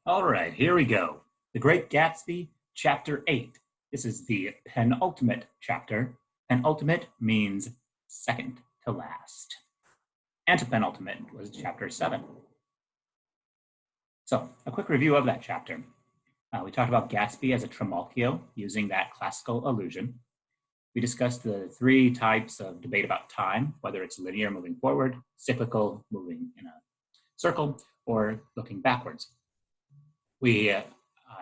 All right, here we go. The Great Gatsby, Chapter 8. This is the penultimate chapter. Penultimate means second to last. Antepenultimate was Chapter 7. So, a quick review of that chapter. We talked about Gatsby as a trimalchio, using that classical illusion. We discussed the three types of debate about time, whether it's linear, moving forward, cyclical, moving in a circle, or looking backwards. We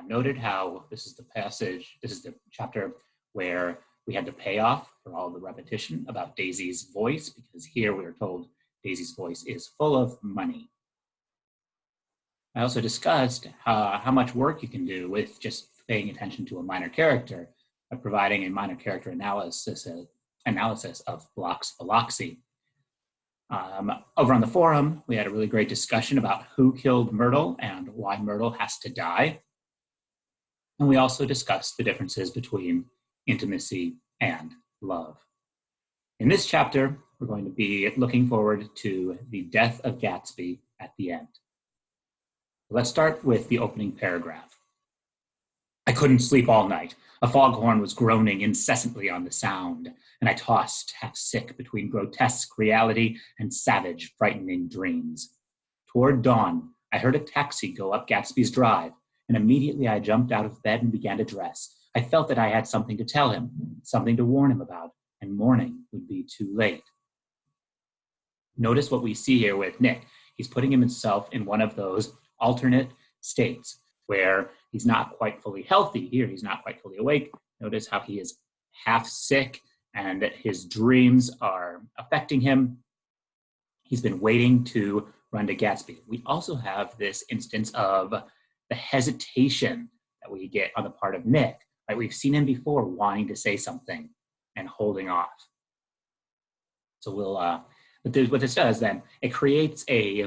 noted how this is the chapter where we had the payoff for all the repetition about Daisy's voice, because here we are told Daisy's voice is full of money. I also discussed how much work you can do with just paying attention to a minor character by providing a minor character analysis of Block's Biloxi. Over on the forum, we had a really great discussion about who killed Myrtle and why Myrtle has to die. And we also discussed the differences between intimacy and love. In this chapter, we're going to be looking forward to the death of Gatsby at the end. Let's start with the opening paragraph. I couldn't sleep all night. A foghorn was groaning incessantly on the sound, and I tossed, half sick, between grotesque reality and savage, frightening dreams. Toward dawn, I heard a taxi go up Gatsby's drive, and immediately I jumped out of bed and began to dress. I felt that I had something to tell him, something to warn him about, and morning would be too late. Notice what we see here with Nick. He's putting himself in one of those alternate states where he's not quite fully healthy. Here, he's not quite fully awake. Notice how he is half sick and his dreams are affecting him. He's been waiting to run to Gatsby. We also have this instance of the hesitation that we get on the part of Nick. Right? We've seen him before wanting to say something and holding off. So what this does then, it creates a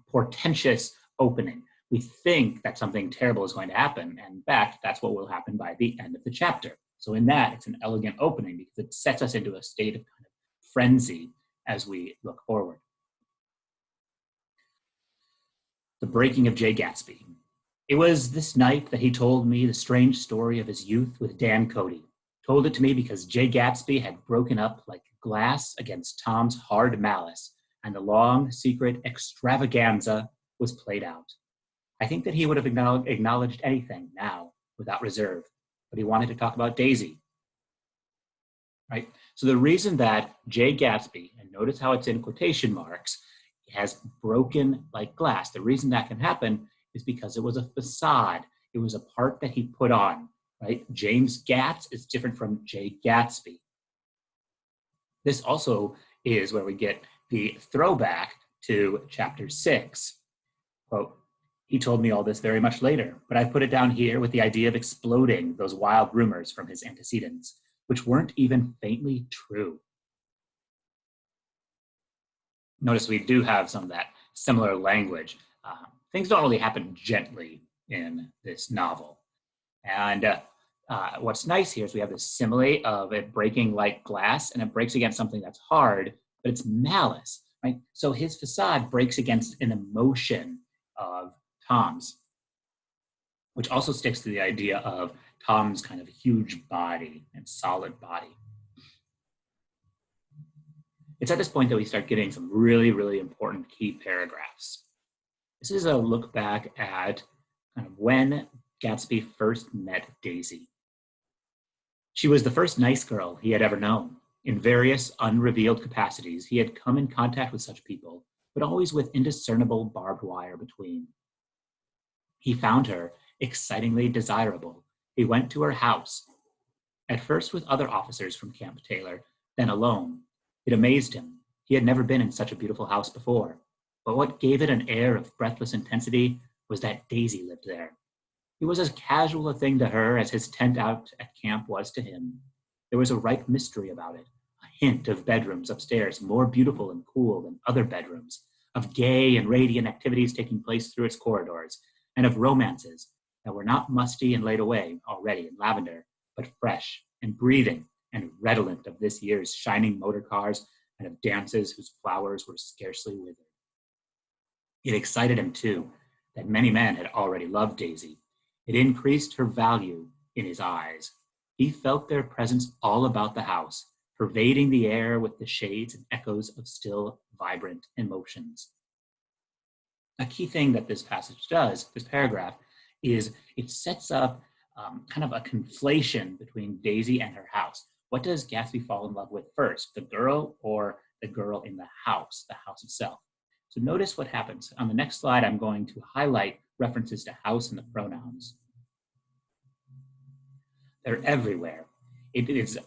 portentous opening. We think that something terrible is going to happen, and in fact, that's what will happen by the end of the chapter. So in that, it's an elegant opening because it sets us into a state of kind of frenzy as we look forward. The breaking of Jay Gatsby. It was this night that he told me the strange story of his youth with Dan Cody. Told it to me because Jay Gatsby had broken up like glass against Tom's hard malice, and the long, secret extravaganza was played out. I think that he would have acknowledged anything now without reserve, but he wanted to talk about Daisy. Right? So the reason that Jay Gatsby, and notice how it's in quotation marks, has broken like glass, the reason that can happen is because it was a facade. It was a part that he put on, right? James Gatz is different from Jay Gatsby. This also is where we get the throwback to chapter 6. Quote, he told me all this very much later, but I put it down here with the idea of exploding those wild rumors from his antecedents, which weren't even faintly true. Notice we do have some of that similar language. Things don't really happen gently in this novel. And what's nice here is we have this simile of it breaking like glass, and it breaks against something that's hard, but it's malice, right? So his facade breaks against an emotion of Tom's, which also sticks to the idea of Tom's kind of huge body and solid body. It's at this point that we start getting some really, really important key paragraphs. This is a look back at kind of when Gatsby first met Daisy. She was the first nice girl he had ever known. In various unrevealed capacities, he had come in contact with such people, but always with indiscernible barbed wire between. He found her excitingly desirable. He went to her house, at first with other officers from Camp Taylor, then alone. It amazed him. He had never been in such a beautiful house before. But what gave it an air of breathless intensity was that Daisy lived there. It was as casual a thing to her as his tent out at camp was to him. There was a ripe mystery about it, a hint of bedrooms upstairs more beautiful and cool than other bedrooms, of gay and radiant activities taking place through its corridors, and of romances that were not musty and laid away already in lavender, but fresh and breathing and redolent of this year's shining motor cars and of dances whose flowers were scarcely withered. It excited him, too, that many men had already loved Daisy. It increased her value in his eyes. He felt their presence all about the house, pervading the air with the shades and echoes of still vibrant emotions. A key thing that this passage does, this paragraph, is it sets up kind of a conflation between Daisy and her house. What does Gatsby fall in love with first, the girl or the girl in the house itself? So notice what happens. On the next slide, I'm going to highlight references to house and the pronouns. They're everywhere. It is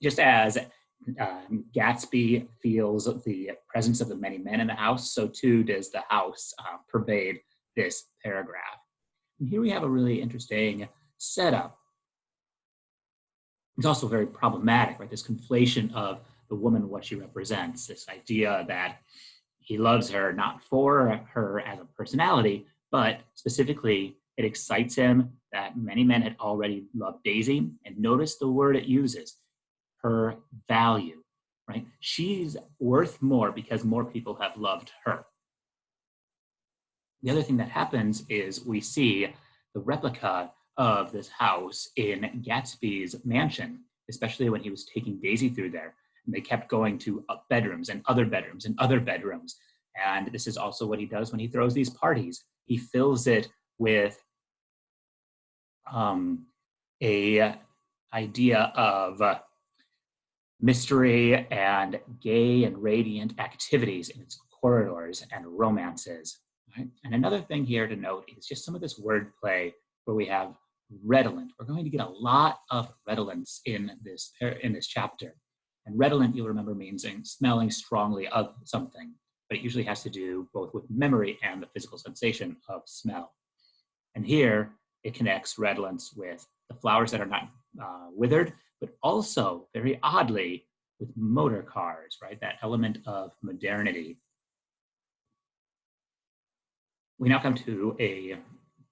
just as Gatsby feels the presence of the many men in the house, so too does the house pervade this paragraph. And here we have a really interesting setup. It's also very problematic, right? This conflation of the woman, what she represents, this idea that he loves her not for her as a personality, but specifically it excites him that many men had already loved Daisy. And notice the word it uses, her value, right? She's worth more because more people have loved her. The other thing that happens is we see the replica of this house in Gatsby's mansion, especially when he was taking Daisy through there. And they kept going to bedrooms and other bedrooms and other bedrooms. And this is also what he does when he throws these parties. He fills it with a idea of mystery and gay and radiant activities in its corridors and romances. Right? And another thing here to note is just some of this wordplay where we have redolent. We're going to get a lot of redolence in this chapter. And redolent, you'll remember, means smelling strongly of something, but it usually has to do both with memory and the physical sensation of smell. And here it connects redolence with the flowers that are not withered, but also, very oddly, with motor cars, right? That element of modernity. We now come to a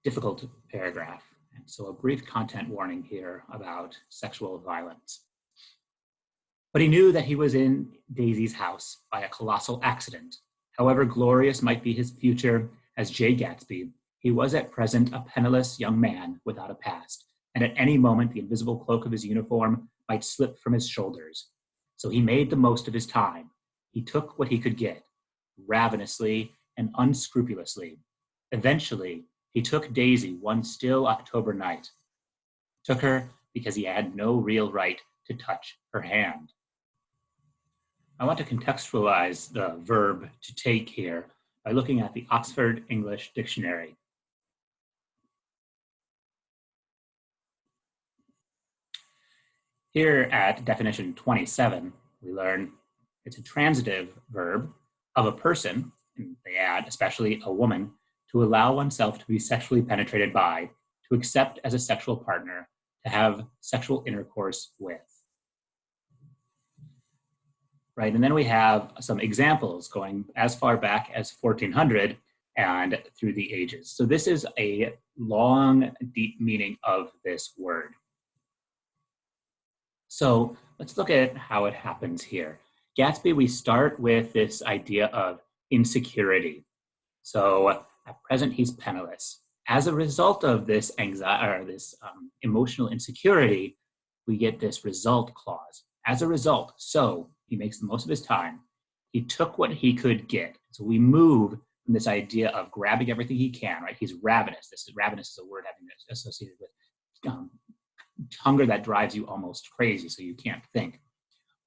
difficult paragraph. And so a brief content warning here about sexual violence. But he knew that he was in Daisy's house by a colossal accident. However glorious might be his future as Jay Gatsby, he was at present a penniless young man without a past, and at any moment the invisible cloak of his uniform might slip from his shoulders. So he made the most of his time. He took what he could get, ravenously and unscrupulously. Eventually, he took Daisy one still October night. Took her because he had no real right to touch her hand. I want to contextualize the verb to take here by looking at the Oxford English Dictionary. Here at definition 27, we learn it's a transitive verb of a person, and they add especially a woman, to allow oneself to be sexually penetrated by, to accept as a sexual partner, to have sexual intercourse with. Right, and then we have some examples going as far back as 1400 and through the ages. So this is a long, deep meaning of this word. So let's look at how it happens here. Gatsby, we start with this idea of insecurity. So at present, he's penniless. As a result of this anxiety or this emotional insecurity, we get this result clause. As a result, so he makes the most of his time. He took what he could get. So we move from this idea of grabbing everything he can, right? He's ravenous. Ravenous is a word having associated with hunger that drives you almost crazy, so you can't think.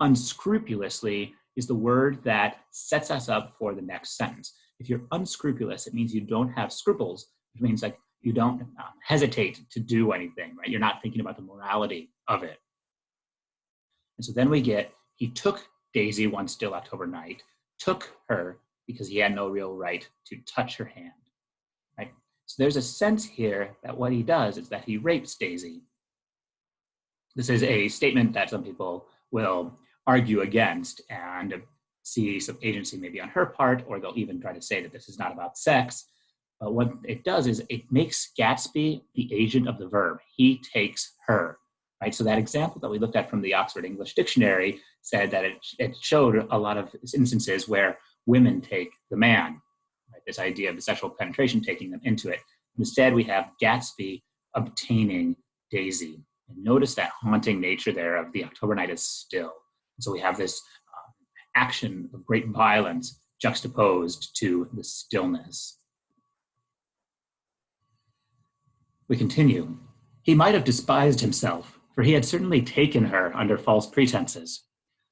Unscrupulously is the word that sets us up for the next sentence. If you're unscrupulous, it means you don't have scruples, which means like you don't hesitate to do anything, right? You're not thinking about the morality of it. And so then we get, he took Daisy one still October night, took her because he had no real right to touch her hand, right? So there's a sense here that what he does is that he rapes Daisy. This is a statement that some people will argue against and see some agency maybe on her part, or they'll even try to say that this is not about sex. But what it does is it makes Gatsby the agent of the verb. He takes her, right? So that example that we looked at from the Oxford English Dictionary said that it showed a lot of instances where women take the man. Right? this idea of the sexual penetration taking them into it. Instead, we have Gatsby obtaining Daisy. And notice that haunting nature there of the October night is still. So we have this action of great violence juxtaposed to the stillness. We continue. He might have despised himself, for he had certainly taken her under false pretenses.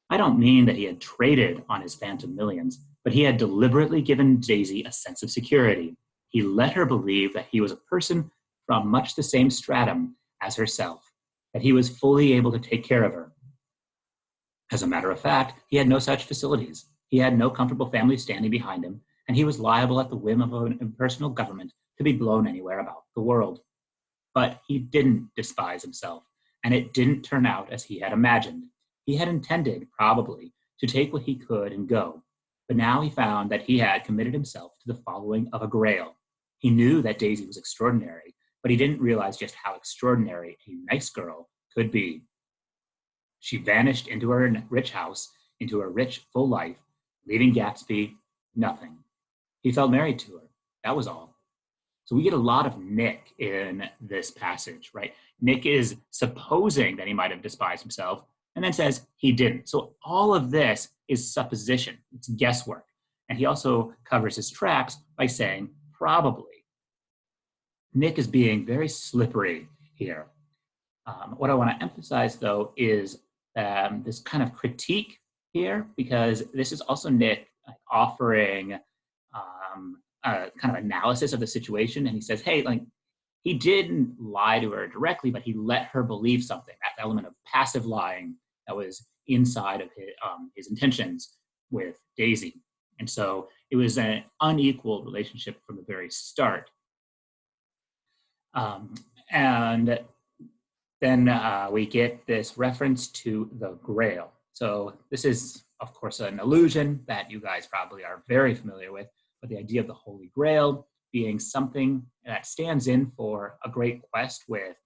I don't mean that he had traded on his phantom millions, but he had deliberately given Daisy a sense of security. He let her believe that he was a person from much the same stratum as herself, that he was fully able to take care of her. As a matter of fact, he had no such facilities. He had no comfortable family standing behind him, and he was liable at the whim of an impersonal government to be blown anywhere about the world. But he didn't despise himself, and it didn't turn out as he had imagined. He had intended, probably, to take what he could and go, but now he found that he had committed himself to the following of a grail. He knew that Daisy was extraordinary, but he didn't realize just how extraordinary a nice girl could be. She vanished into her rich house, into her rich, full life, leaving Gatsby nothing. He felt married to her. That was all. So we get a lot of Nick in this passage, right? Nick is supposing that he might have despised himself and then says he didn't. So all of this is supposition. It's guesswork. And he also covers his tracks by saying probably. Nick is being very slippery here. What I want to emphasize, though, is this kind of critique here, because this is also Nick offering a kind of analysis of the situation. And he says, hey, like, he didn't lie to her directly, but he let her believe something, that element of passive lying that was inside of his intentions with Daisy. And so it was an unequal relationship from the very start. And then we get this reference to the Grail. So this is, of course, an allusion that you guys probably are very familiar with, but the idea of the Holy Grail being something that stands in for a great quest with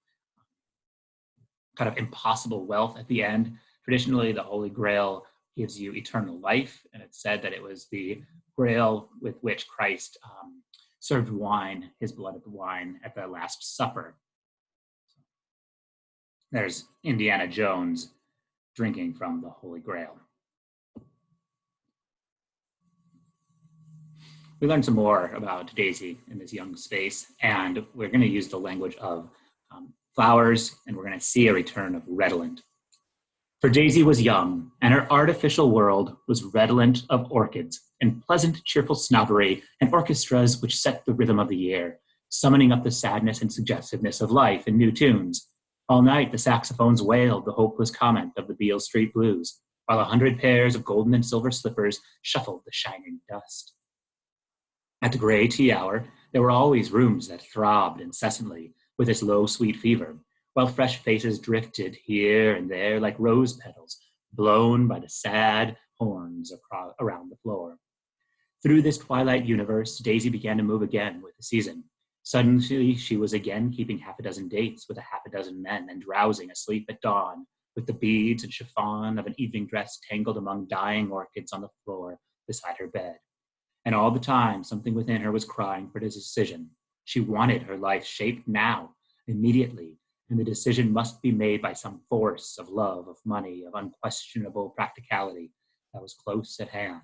kind of impossible wealth at the end. Traditionally, the Holy Grail gives you eternal life, and it's said that it was the Grail with which Christ served wine, his beloved wine, at the Last Supper. There's Indiana Jones drinking from the Holy Grail. We learned some more about Daisy in this young space, and we're going to use the language of flowers, and we're going to see a return of redolent. For Daisy was young, and her artificial world was redolent of orchids and pleasant, cheerful snobbery and orchestras which set the rhythm of the year, summoning up the sadness and suggestiveness of life in new tunes. All night the saxophones wailed the hopeless comment of the Beale Street Blues, while 100 pairs of golden and silver slippers shuffled the shining dust. At the gray tea hour, there were always rooms that throbbed incessantly with this low, sweet fever, while fresh faces drifted here and there like rose petals, blown by the sad horns around the floor. Through this twilight universe, Daisy began to move again with the season. Suddenly, she was again keeping half a dozen dates with a half a dozen men and drowsing asleep at dawn, with the beads and chiffon of an evening dress tangled among dying orchids on the floor beside her bed. And all the time, something within her was crying for decision. She wanted her life shaped now, immediately, and the decision must be made by some force of love, of money, of unquestionable practicality that was close at hand.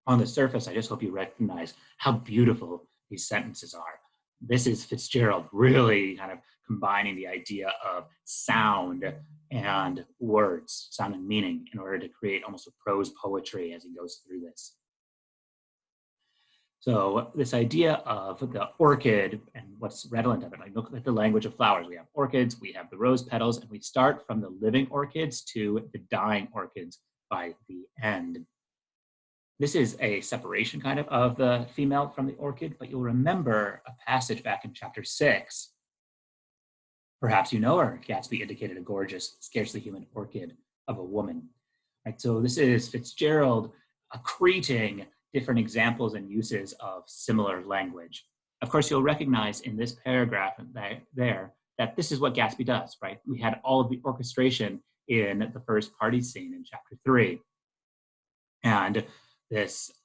On the surface, I just hope you recognize how beautiful these sentences are. This is Fitzgerald really kind of combining the idea of sound and words, sound and meaning, in order to create almost a prose poetry as he goes through this. So this idea of the orchid and what's redolent of it, like look at the language of flowers. We have orchids, we have the rose petals, and we start from the living orchids to the dying orchids by the end. This is a separation kind of the female from the orchid, but you'll remember a passage back in chapter 6. Perhaps you know her. Gatsby indicated a gorgeous, scarcely human orchid of a woman. Right, so this is Fitzgerald accreting different examples and uses of similar language. Of course, you'll recognize in this paragraph that this is what Gatsby does, right? We had all of the orchestration in the first party scene in chapter 3. And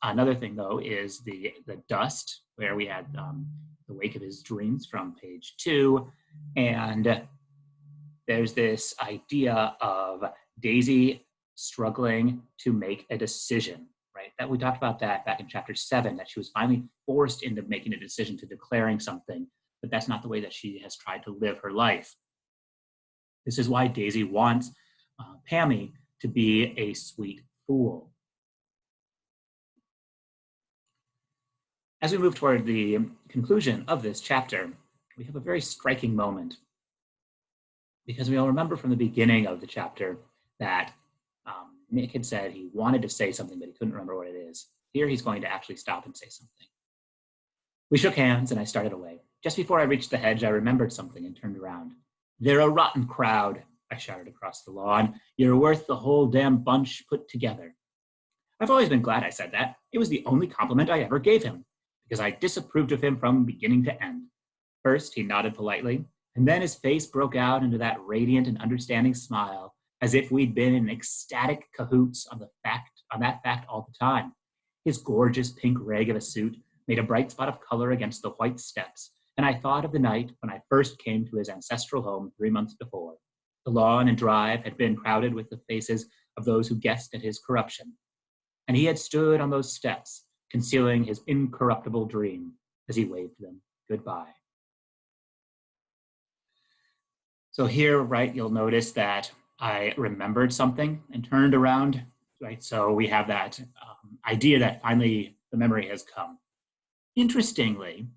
Another thing, though, is the dust, where we had the wake of his dreams from page 2. And there's this idea of Daisy struggling to make a decision, right? That we talked about that back in chapter 7, that she was finally forced into making a decision, to declaring something, but that's not the way that she has tried to live her life. This is why Daisy wants Pammy to be a sweet fool. As we move toward the conclusion of this chapter, we have a very striking moment, because we all remember from the beginning of the chapter that Nick had said he wanted to say something, but he couldn't remember what it is. Here he's going to actually stop and say something. We shook hands and I started away. Just before I reached the hedge, I remembered something and turned around. "They're a rotten crowd," I shouted across the lawn. "You're worth the whole damn bunch put together." I've always been glad I said that. It was the only compliment I ever gave him, because I disapproved of him from beginning to end. First, he nodded politely, and then his face broke out into that radiant and understanding smile, as if we'd been in ecstatic cahoots on that fact all the time. His gorgeous pink rag of a suit made a bright spot of color against the white steps, and I thought of the night when I first came to his ancestral home 3 months before. The lawn and drive had been crowded with the faces of those who guessed at his corruption, and he had stood on those steps, concealing his incorruptible dream as he waved them goodbye. So here, right, you'll notice that I remembered something and turned around, right? So we have that idea that finally the memory has come. Interestingly,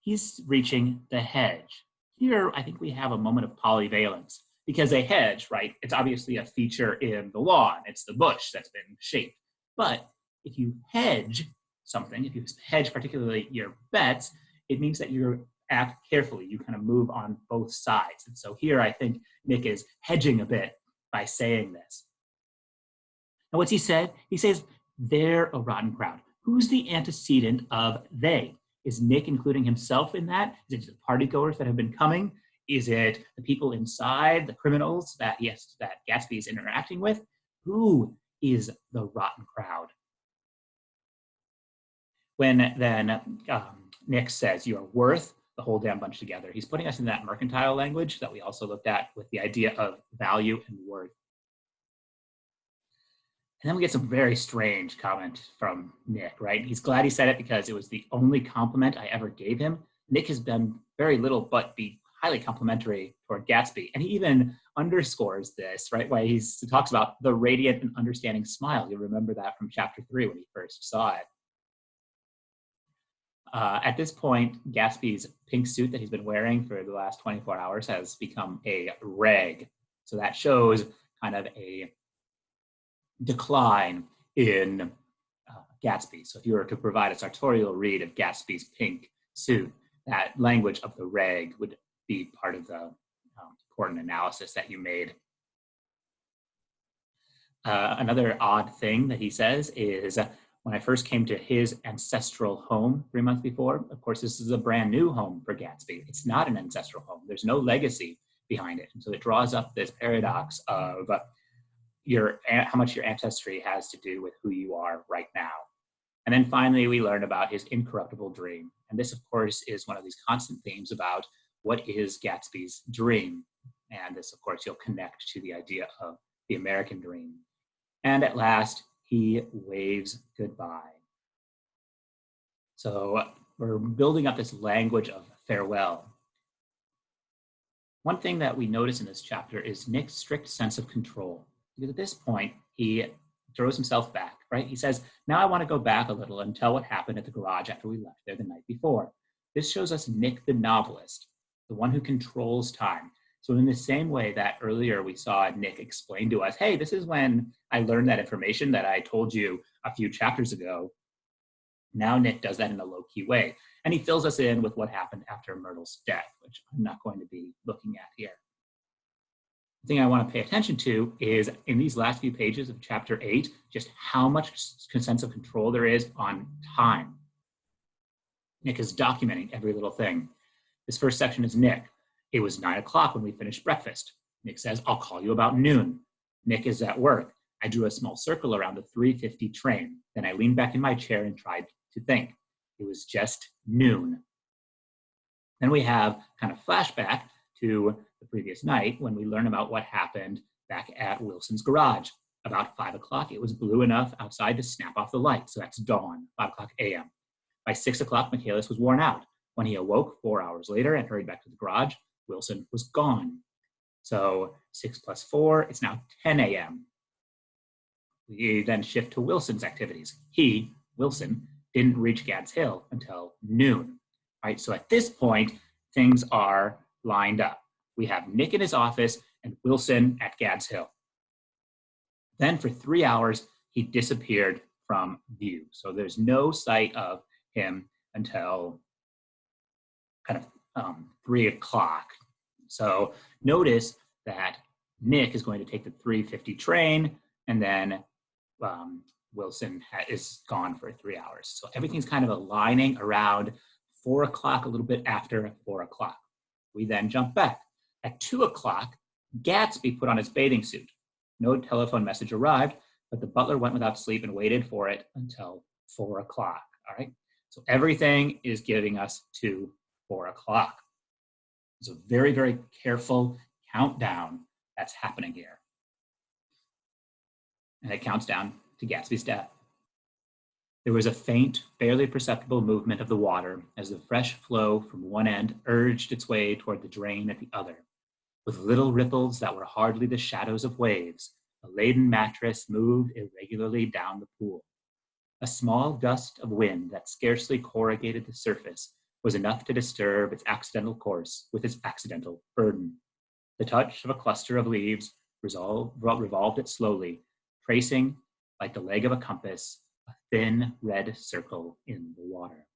he's reaching the hedge. Here, I think we have a moment of polyvalence, because a hedge, right, it's obviously a feature in the lawn. It's the bush that's been shaped. But if you hedge something, if you hedge particularly your bets, it means that you act carefully. You kind of move on both sides. And so here I think Nick is hedging a bit by saying this. And what's he said? He says, "They're a rotten crowd." Who's the antecedent of they? Is Nick including himself in that? Is it the partygoers that have been coming? Is it the people inside, the criminals that Gatsby is interacting with? Who is the rotten crowd? When then Nick says, "You're worth the whole damn bunch together," he's putting us in that mercantile language that we also looked at with the idea of value and worth. And then we get some very strange comment from Nick, right? He's glad he said it because it was the only compliment I ever gave him. Nick has done very little but be highly complimentary toward Gatsby. And he even underscores this, right? Why he talks about the radiant and understanding smile. You'll remember that from chapter 3 when he first saw it. At this point, Gatsby's pink suit that he's been wearing for the last 24 hours has become a rag. So that shows kind of a decline in Gatsby. So if you were to provide a sartorial read of Gatsby's pink suit, that language of the rag would be part of the important analysis that you made. Another odd thing that he says is, when I first came to his ancestral home 3 months before, of course, this is a brand new home for Gatsby. It's not an ancestral home. There's no legacy behind it. And so it draws up this paradox of how much your ancestry has to do with who you are right now. And then finally, we learn about his incorruptible dream. And this, of course, is one of these constant themes about what is Gatsby's dream. And this, of course, you'll connect to the idea of the American dream. And at last, he waves goodbye. So we're building up this language of farewell. One thing that we notice in this chapter is Nick's strict sense of control. Because at this point, he throws himself back, right? He says, now I want to go back a little and tell what happened at the garage after we left there the night before. This shows us Nick the novelist, the one who controls time. So in the same way that earlier we saw Nick explain to us, hey, this is when I learned that information that I told you a few chapters ago. Now Nick does that in a low-key way. And he fills us in with what happened after Myrtle's death, which I'm not going to be looking at here. The thing I want to pay attention to is in these last few pages of chapter 8, just how much sense of control there is on time. Nick is documenting every little thing. This first section is Nick. It was 9 o'clock when we finished breakfast. Nick says, I'll call you about noon. Nick is at work. I drew a small circle around the 3:50 train. Then I leaned back in my chair and tried to think. It was just noon. Then we have kind of flashback to the previous night when we learn about what happened back at Wilson's garage. About 5 o'clock, it was blue enough outside to snap off the light, so that's dawn, 5 o'clock a.m. By 6 o'clock, Michaelis was worn out. When he awoke 4 hours later and hurried back to the garage, Wilson was gone. So 6 plus 4, it's now 10 a.m. We then shift to Wilson's activities. He, Wilson, didn't reach Gad's Hill until noon. Right, so at this point, things are lined up. We have Nick in his office and Wilson at Gad's Hill. Then for 3 hours, he disappeared from view. So there's no sight of him until kind of 3 o'clock. So notice that Nick is going to take the 3:50 train, and then Wilson is gone for 3 hours. So everything's kind of aligning around 4 o'clock, a little bit after 4 o'clock. We then jump back. At 2 o'clock, Gatsby put on his bathing suit. No telephone message arrived, but the butler went without sleep and waited for it until 4 o'clock. All right. So everything is getting us to 4 o'clock. It's a very, very careful countdown that's happening here. And it counts down to Gatsby's death. There was a faint, barely perceptible movement of the water as the fresh flow from one end urged its way toward the drain at the other. With little ripples that were hardly the shadows of waves, a laden mattress moved irregularly down the pool. A small gust of wind that scarcely corrugated the surface was enough to disturb its accidental course with its accidental burden. The touch of a cluster of leaves revolved it slowly, tracing, like the leg of a compass, a thin red circle in the water.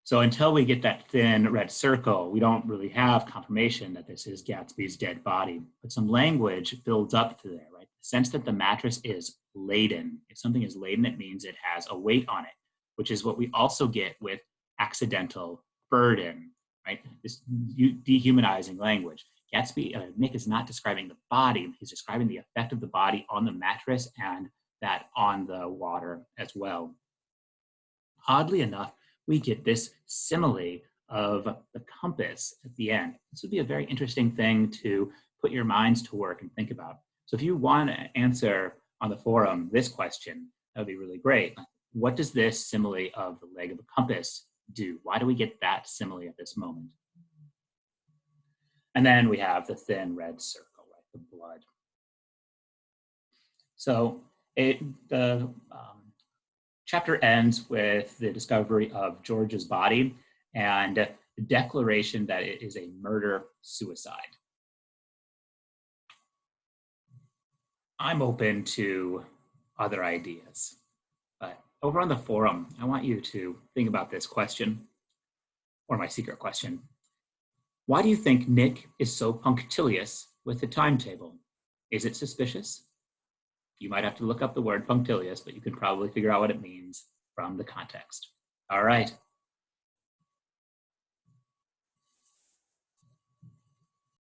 So until we get that thin red circle, we don't really have confirmation that this is Gatsby's dead body. But some language builds up to there, right? The sense that the mattress is laden. If something is laden, it means it has a weight on it, which is what we also get with accidental burden, right? This dehumanizing language. Nick is not describing the body. He's describing the effect of the body on the mattress and that on the water as well. Oddly enough, we get this simile of the compass at the end. This would be a very interesting thing to put your minds to work and think about. So if you want to answer on the forum this question, that would be really great. What does this simile of the leg of a compass do? Why do we get that simile at this moment? And then we have the thin red circle, right? The blood. So the chapter ends with the discovery of George's body and the declaration that it is a murder-suicide. I'm open to other ideas, but over on the forum, I want you to think about this question, or my secret question. Why do you think Nick is so punctilious with the timetable? Is it suspicious? You might have to look up the word punctilious, but you can probably figure out what it means from the context. All right,